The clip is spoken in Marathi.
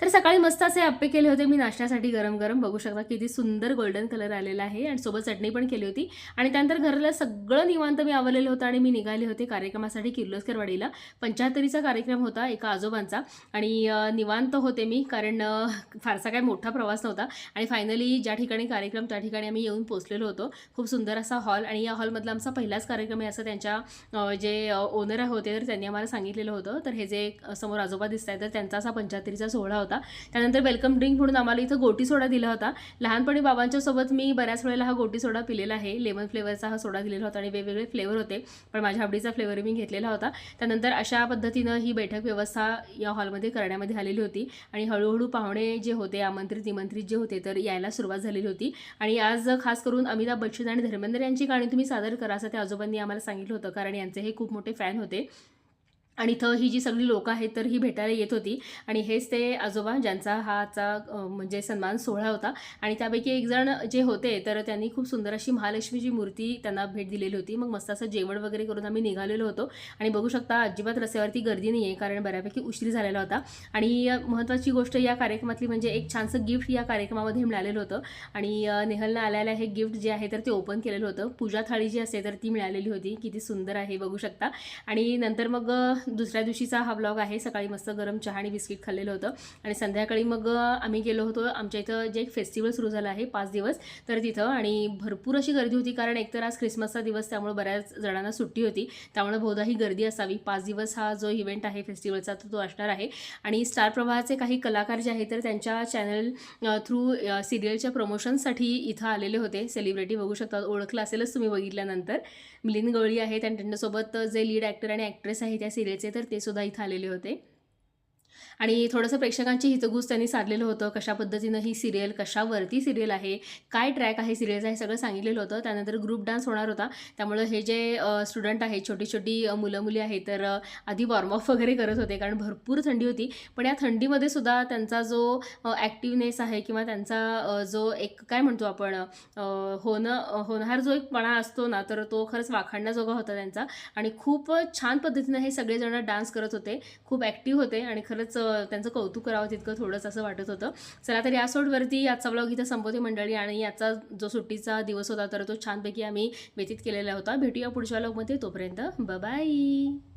तर सकाळी मस्त असे अप्पे केले होते मी नाश्त्यासाठी गरम गरम. बघू शकता किती सुंदर गोल्डन कलर आलेला आहे आणि सोबत चटणी पण केली होती. आणि त्यानंतर घराला सगळं निवांत मी आवरलेलं होतं आणि मी निघाले होते कार्यक्रमासाठी किर्लोस्करवाडीला. 75चा कार्यक्रम होता एका आजोबांचा आणि निवांत होते मी, कारण फारसा काही मोठा प्रवास नव्हता. आणि फायनली ज्या ठिकाणी कार्यक्रम त्या ठिकाणी आम्ही येऊन पोहोचलेलो होतो. खूप सुंदर असा हॉल, आणि या हॉलमधला आमचा पहिलाच कार्यक्रम आहे असं त्यांच्या जे ओनर होते तर त्यांनी आम्हाला सांगितलेलं होतं. तर हे जे समोर आजोबा दिसत आहेत तर त्यांचा असा 75चा सोहळा होता. त्यानंतर वेलकम ड्रिंक म्हणून आम्हाला इथं गोटी सोडा दिला होता. लहानपणी बाबांच्या सोबत मी बऱ्याच वेळेला हा गोटी सोडा पिलेला आहे. लेमन फ्लेवरचा हा सोडा दिलेला होता आणि वेगवेगळे फ्लेवर होते, पण माझ्या आवडीचा फ्लेवर मी घेतलेला होता. त्यानंतर अशा पद्धतीनं ही बैठक व्यवस्था या हॉलमध्ये करण्यामध्ये आलेली होती आणि हळूहळू पाहुणे जे होते, आमंत्रित निमंत्रित जे होते तर यायला सुरुवात झालेली होती. आणि आज खास करून अमिताभ बच्चन आणि धर्मेंद्र यांची गाणी तुम्ही सादर करा असं त्या आजोबांनी आम्हाला सांगितलं होतं, कारण यांचे हे खूप मोठे फॅन होते. आणि इथं ही जी सगळी लोकं आहेत तर ही भेटायला येत होती. आणि हेच ते आजोबा ज्यांचा म्हणजे सन्मान सोहळा होता. आणि त्यापैकी एक जण जे होते तर त्यांनी खूप सुंदर अशी महालक्ष्मीची मूर्ती त्यांना भेट दिलेली होती. मग मस्त असं जेवण वगैरे करून आम्ही निघालेलो होतो. आणि बघू शकता अजिबात रस्त्यावरती गर्दी नाही आहे, कारण बऱ्यापैकी उशीर झालेला होता. आणि महत्त्वाची गोष्ट या कार्यक्रमातली म्हणजे एक छानसं गिफ्ट या कार्यक्रमामध्ये मिळालेलं होतं. आणि नेहलनं आल्याला हे गिफ्ट जे आहे तर ते ओपन केलेलं होतं. पूजा थाळी जी असते तर ती मिळालेली होती. किती सुंदर आहे बघू शकता. आणि नंतर मग दुसऱ्या दिवशीचा हा व्लॉग आहे. सकाळी मस्त गरम चहा आणि बिस्किट खाल्लेलं होतं. आणि संध्याकाळी मग आम्ही गेलो होतो आमच्या इथं जे एक फेस्टिवल सुरू झालं आहे 5 दिवस तर तिथं. आणि भरपूर अशी गर्दी होती, कारण एकतर आज ख्रिसमसचा दिवस त्यामुळे बऱ्याच जणांना सुट्टी होती. त्यामुळे बहुधा ही गर्दी असावी. 5 दिवस हा जो इव्हेंट आहे फेस्टिवलचा तो असणार आहे. आणि स्टार प्रवाहाचे काही कलाकार जे आहेत तर त्यांच्या चॅनल थ्रू सिरियलच्या प्रमोशनसाठी इथं आलेले होते. सेलिब्रिटी बघू शकता, ओळखलं असेलच तुम्ही बघितल्यानंतर. मिलिंद गवळी आहेत आणि त्यांच्यासोबत जे लीड ॲक्टर आणि ॲक्ट्रेस आहे त्या सिरियलचे तर ते सुद्धा इथं आलेले होते. आणि थोडंसं प्रेक्षकांची हितगुज त्यांनी साधलेलं होतं. कशा पद्धतीनं ही सिरियल, कशावरती सिरियल आहे, काय ट्रॅक आहे सिरियलचा, हे सगळं सांगितलेलं होतं. त्यानंतर ग्रुप डान्स होणार होता. त्यामुळं हे जे स्टुडंट आहेत, छोटी-छोटी मुलं-मुली आहेत तर आधी वॉर्मअप वगैरे करत होते, कारण भरपूर थंडी होती. पण या थंडीमध्ये सुद्धा त्यांचा जो ॲक्टिव्हनेस आहे किंवा त्यांचा जो एक काय म्हणतो आपण होणार जो एक पणा असतो ना, तर तो खरंच वाखाणण्याजोगा होता त्यांचा. आणि खूप छान पद्धतीनं हे सगळेजण डान्स करत होते, खूप ॲक्टिव्ह होते आणि खरंच त्यांचं कौतुक करावं तितकं थोडंच असं वाटत होतं. चला तर या सोडवरती आजचा व्लॉग इथं संपवते मंडळी. आणि याचा जो सुट्टीचा दिवस होता तर तो छानपैकी आम्ही व्यतीत केलेला होता. भेटूया पुढच्या व्लॉगमध्ये. तोपर्यंत बाय.